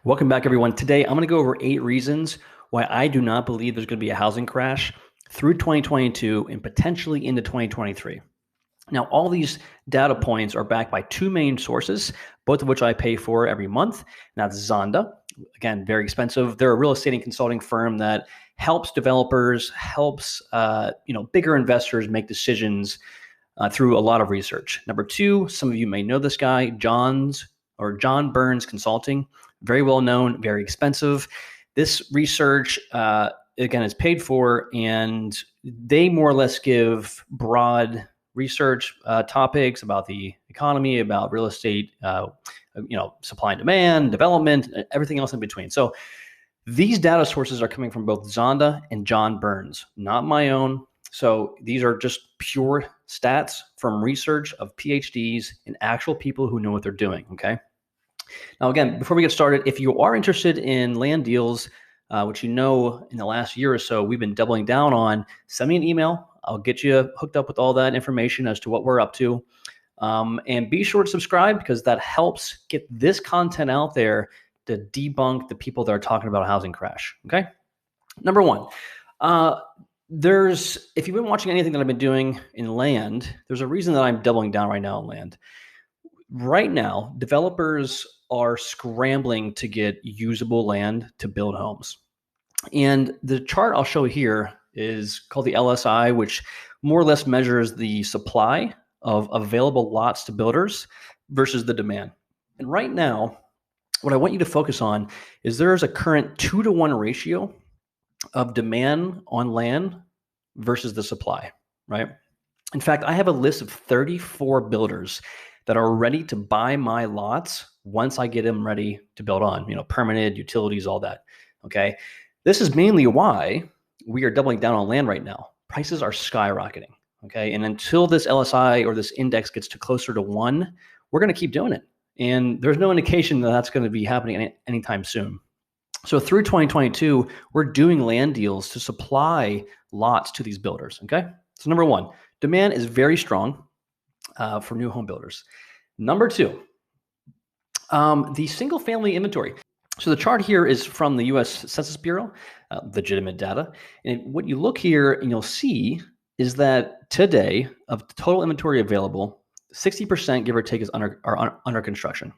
Welcome back, everyone. Today, I'm going to go over 8 reasons why I do not believe there's going to be a housing crash through 2022 and potentially into 2023. Now, all these data points are backed by 2 main sources, both of which I pay for every month. Now, that's Zonda. Again, very expensive. They're a real estate and consulting firm that helps developers, helps bigger investors make decisions through a lot of research. Number 2, some of you may know this guy, John Burns Consulting. Very well known, very expensive. This research, again, is paid for, and they more or less give broad research topics about the economy, about real estate, supply and demand, development, everything else in between. So these data sources are coming from both Zonda and John Burns, not my own. So these are just pure stats from research of PhDs and actual people who know what they're doing, okay? Now, again, before we get started, if you are interested in land deals, which in the last year or so we've been doubling down on, send me an email. I'll get you hooked up with all that information as to what we're up to. And be sure to subscribe because that helps get this content out there to debunk the people that are talking about a housing crash, okay? Number 1, if you've been watching anything that I've been doing in land, there's a reason that I'm doubling down right now in land. Right now, developers are scrambling to get usable land to build homes. And the chart I'll show here is called the LSI, which more or less measures the supply of available lots to builders versus the demand. And right now, what I want you to focus on is there's a current 2-to-1 ratio of demand on land versus the supply, right? In fact, I have a list of 34 builders that are ready to buy my lots once I get them ready to build on, permitted, utilities, all that, okay? This is mainly why we are doubling down on land right now. Prices are skyrocketing, okay? And until this LSI or this index gets to closer to 1, we're going to keep doing it. And there's no indication that that's going to be happening anytime soon. So through 2022, we're doing land deals to supply lots to these builders, okay? So number 1, demand is very strong for new home builders. Number 2, the single family inventory. So the chart here is from the U.S. Census Bureau, legitimate data. And what you look here and you'll see is that today, of the total inventory available, 60%, give or take, are under construction.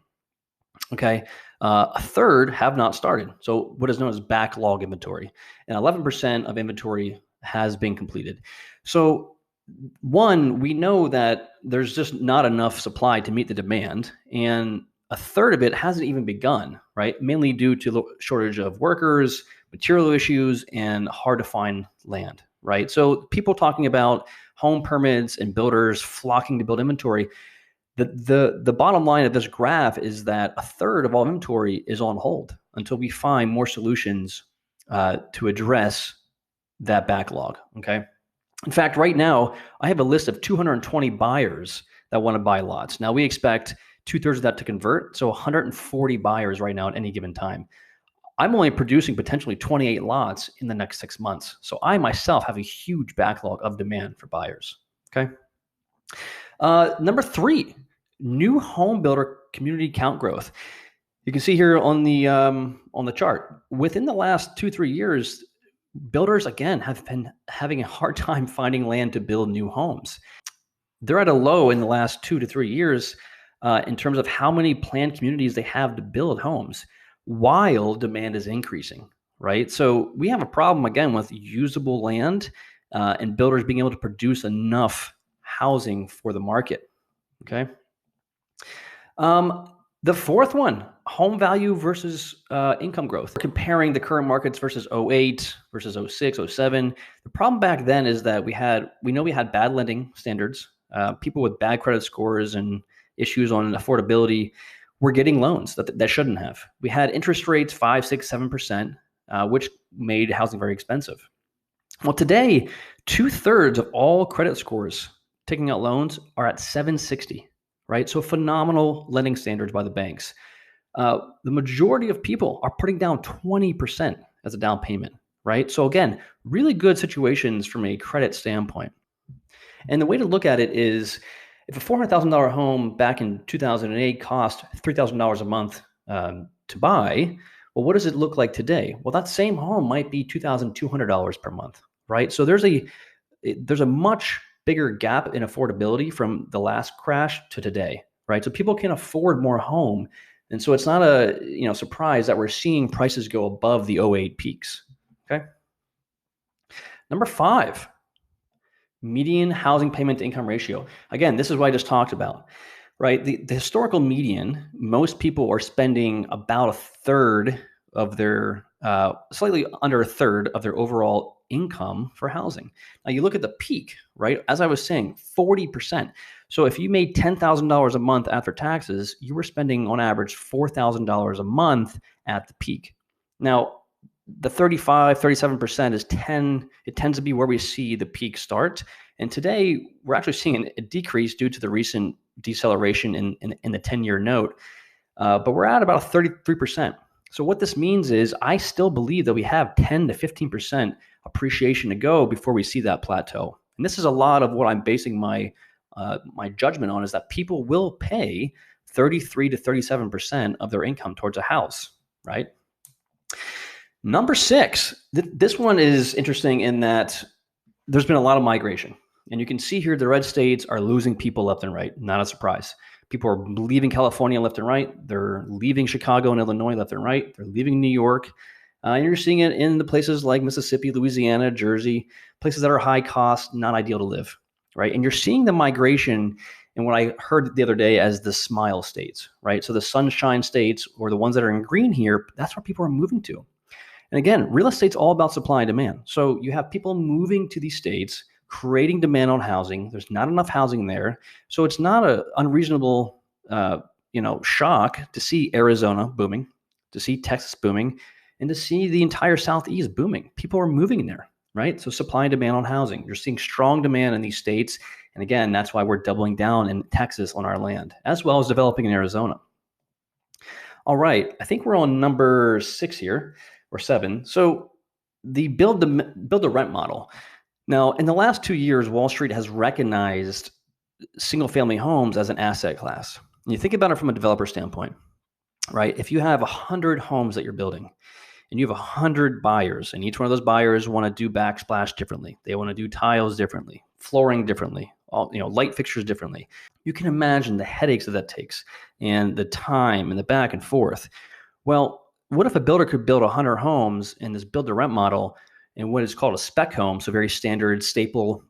Okay, a third have not started. So what is known as backlog inventory, and 11% of inventory has been completed. So 1, we know that there's just not enough supply to meet the demand, and a third of it hasn't even begun, right? Mainly due to the shortage of workers, material issues, and hard to find land, right? So people talking about home permits and builders flocking to build inventory. The bottom line of this graph is that a third of all inventory is on hold until we find more solutions to address that backlog, okay? In fact, right now, I have a list of 220 buyers that want to buy lots. Now, we expect 2/3 of that to convert, so 140 buyers right now at any given time. I'm only producing potentially 28 lots in the next 6 months. So I myself have a huge backlog of demand for buyers, okay? Number 3, new home builder community count growth. You can see here on the chart, within the last 2-3 years, builders again have been having a hard time finding land to build new homes. They're at a low in the last 2 to 3 years in terms of how many planned communities they have to build homes, while demand is increasing, right? So we have a problem again with usable land and builders being able to produce enough housing for the market, okay? The 4th one, home value versus income growth. We're comparing the current markets versus 08, versus 06, 07. The problem back then is that we know we had bad lending standards. People with bad credit scores and issues on affordability were getting loans that shouldn't have. We had interest rates 5, 6, 7%, which made housing very expensive. Well, today, 2/3 of all credit scores taking out loans are at 760. Right? So phenomenal lending standards by the banks. The majority of people are putting down 20% as a down payment, right? So again, really good situations from a credit standpoint. And the way to look at it is if a $400,000 home back in 2008 cost $3,000 a month to buy. Well, what does it look like today? Well, that same home might be $2,200 per month, right? So there's a much bigger gap in affordability from the last crash to today, right? So people can afford more home. And so it's not a surprise that we're seeing prices go above the '08 peaks. Okay. Number 5, median housing payment to income ratio. Again, this is what I just talked about, right? The historical median, most people are spending about a third of their, slightly under a third of their overall income for housing. Now you look at the peak, right? As I was saying, 40%. So if you made $10,000 a month after taxes, you were spending on average $4,000 a month at the peak. Now, the 37% it tends to be where we see the peak start. And today we're actually seeing a decrease due to the recent deceleration in the 10-year note. But we're at about 33%. So what this means is I still believe that we have 10 to 15% appreciation to go before we see that plateau. And this is a lot of what I'm basing my judgment on, is that people will pay 33 to 37% of their income towards a house, right? Number 6, this one is interesting in that there's been a lot of migration. And you can see here the red states are losing people left and right. Not a surprise. People are leaving California left and right. They're leaving Chicago and Illinois left and right. They're leaving New York. And you're seeing it in the places like Mississippi, Louisiana, Jersey, places that are high cost, not ideal to live, right? And you're seeing the migration in what I heard the other day as the smile states, right? So the sunshine states, or the ones that are in green here, that's where people are moving to. And again, real estate's all about supply and demand. So you have people moving to these states, creating demand on housing. There's not enough housing there. So it's not an unreasonable shock to see Arizona booming, to see Texas booming, and to see the entire Southeast booming. People are moving there, right? So supply and demand on housing. You're seeing strong demand in these states. And again, that's why we're doubling down in Texas on our land, as well as developing in Arizona. All right, I think we're on number 6 here, or 7. So the build to rent model. Now, in the last 2 years, Wall Street has recognized single family homes as an asset class. And you think about it from a developer standpoint, right? If you have 100 homes that you're building and you have 100 buyers, and each one of those buyers want to do backsplash differently, they want to do tiles differently, flooring differently, light fixtures differently. You can imagine the headaches that takes and the time and the back and forth. Well, what if a builder could build 100 homes in this build to rent model in what is called a spec home, so very standard staple,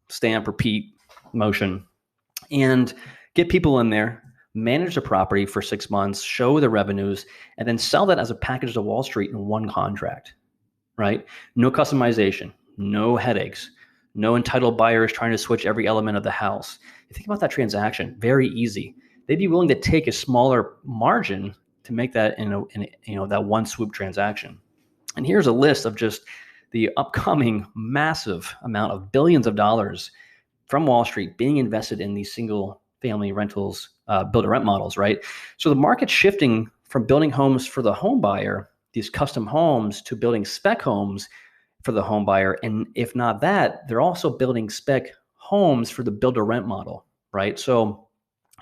stamp, repeat motion, and get people in there, manage the property for 6 months, show the revenues, and then sell that as a package to Wall Street in one contract, right? No customization, no headaches, no entitled buyers trying to switch every element of the house. You think about that transaction, very easy. They'd be willing to take a smaller margin to make that in that one swoop transaction. And here's a list of just the upcoming massive amount of billions of dollars from Wall Street being invested in these single family rentals, build to rent models, right? So the market's shifting from building homes for the home buyer, these custom homes, to building spec homes for the home buyer. And if not that, they're also building spec homes for the build to rent model, right? So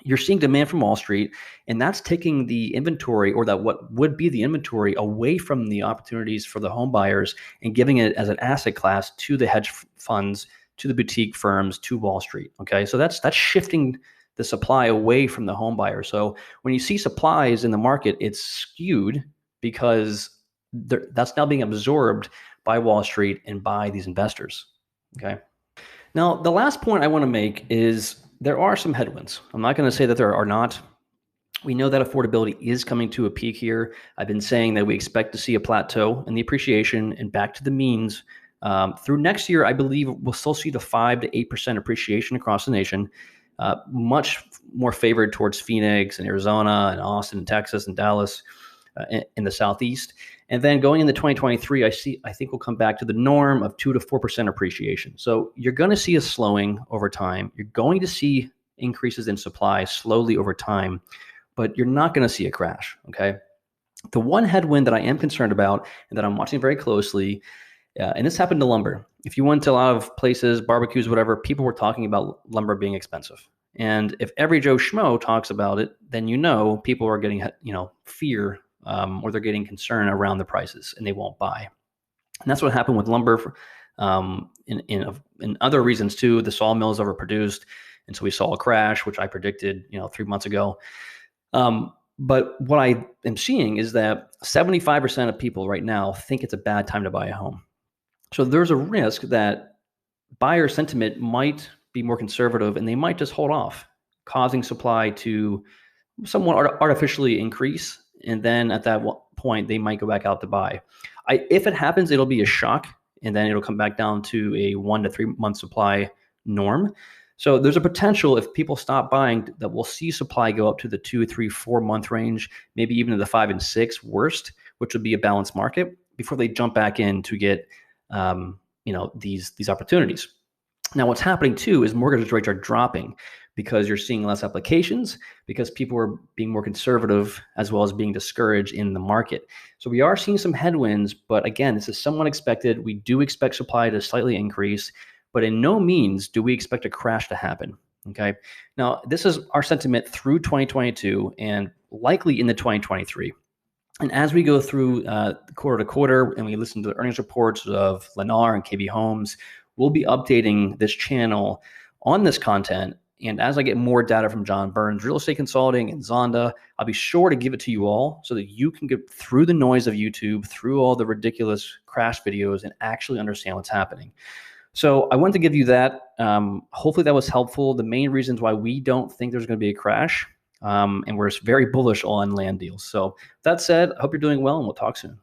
you're seeing demand from Wall Street, and that's taking the inventory, or that what would be the inventory, away from the opportunities for the home buyers and giving it as an asset class to the hedge funds, to the boutique firms, to Wall Street. Okay, so that's shifting the supply away from the home buyer. So when you see supplies in the market, it's skewed because that's now being absorbed by Wall Street and by these investors. Okay. Now, the last point I want to make is there are some headwinds. I'm not going to say that there are not. We know that affordability is coming to a peak here. I've been saying that we expect to see a plateau in the appreciation and back to the means. Through next year, I believe we'll still see the 5 to 8% appreciation across the nation, much more favored towards Phoenix and Arizona and Austin and Texas and Dallas in the Southeast. And then going into 2023, I think we'll come back to the norm of 2 to 4% appreciation. So you're going to see a slowing over time. You're going to see increases in supply slowly over time, but you're not going to see a crash. Okay. The one headwind that I am concerned about and that I'm watching very closely, and this happened to lumber. If you went to a lot of places, barbecues, whatever, people were talking about lumber being expensive. And if every Joe Schmo talks about it, then people are getting fear, or they're getting concern around the prices, and they won't buy. And that's what happened with lumber. In other reasons too, the sawmills overproduced, and so we saw a crash, which I predicted 3 months ago. But what I am seeing is that 75% of people right now think it's a bad time to buy a home. So there's a risk that buyer sentiment might be more conservative, and they might just hold off, causing supply to somewhat artificially increase. And then at that point, they might go back out to buy. If it happens, it'll be a shock, and then it'll come back down to a 1 to 3 month supply norm. So there's a potential, if people stop buying, that we'll see supply go up to the 2, 3, 4 month range, maybe even to the 5 and 6 worst, which would be a balanced market, before they jump back in to get these opportunities. Now, what's happening too is mortgage rates are dropping because you're seeing less applications, because people are being more conservative, as well as being discouraged in the market. So we are seeing some headwinds, but again, this is somewhat expected. We do expect supply to slightly increase, but in no means do we expect a crash to happen. Okay. Now, this is our sentiment through 2022 and likely into 2023. And as we go through quarter to quarter, and we listen to the earnings reports of Lennar and KB Homes, we'll be updating this channel on this content. And as I get more data from John Burns Real Estate Consulting and Zonda, I'll be sure to give it to you all so that you can get through the noise of YouTube, through all the ridiculous crash videos, and actually understand what's happening. So I wanted to give you that. Hopefully that was helpful. The main reasons why we don't think there's going to be a crash, and we're very bullish on land deals. So that said, I hope you're doing well, and we'll talk soon.